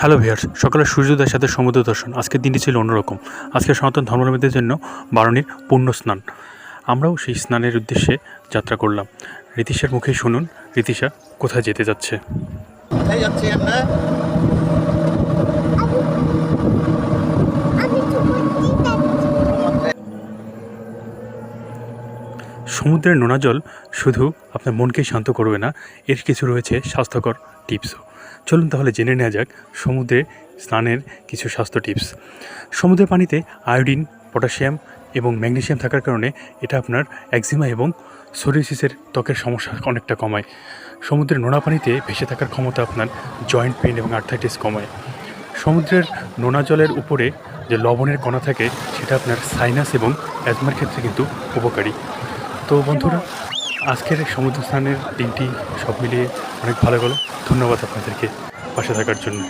Hello viewers, সকালে সূর্যোদয়ের সাথে সমুদ্র দর্শন। আজকের দিনটি ছিল অন্যরকম। আজকে সনাতন ধর্মাবলম্বীদের জন্য বারণীর পুণ্য স্নান। আমরাও সেই স্নানের উদ্দেশ্যে যাত্রা করলাম। রীতিশার মুখে শুনুন রীতিশা কোথায় যেতে যাচ্ছে। কোথায় যাচ্ছি আমরা? সমুদ্রের নোনা জল শুধু আপনার মনকেই শান্ত করবে না, এর কিছু রয়েছে স্বাস্থ্যকর টিপসও। চলুন তাহলে জেনে নেওয়া যাক সমুদ্রে স্নানের কিছু স্বাস্থ্য টিপস। সমুদ্রের পানিতে আয়োডিন, পটাশিয়াম এবং ম্যাগনেসিয়াম থাকার কারণে এটা আপনার একজিমা এবং সোরিয়াসিসের ত্বকের সমস্যা অনেকটা কমায়। সমুদ্রের নোনা পানিতে ভেসে থাকার ক্ষমতা আপনার জয়েন্ট পেইন এবং আর্থ্রাইটিস কমায়। সমুদ্রের নোনা জলের উপরে যে লবণের কণা থাকে সেটা আপনার সাইনাস এবং অ্যাজমার ক্ষেত্রে কিন্তু উপকারী। তো বন্ধুরা, আজকের সমুদ্র স্নানের দিনটি সব মিলিয়ে অনেক ভালো গেল। ধন্যবাদ আপনাদেরকে পাশে থাকার জন্য।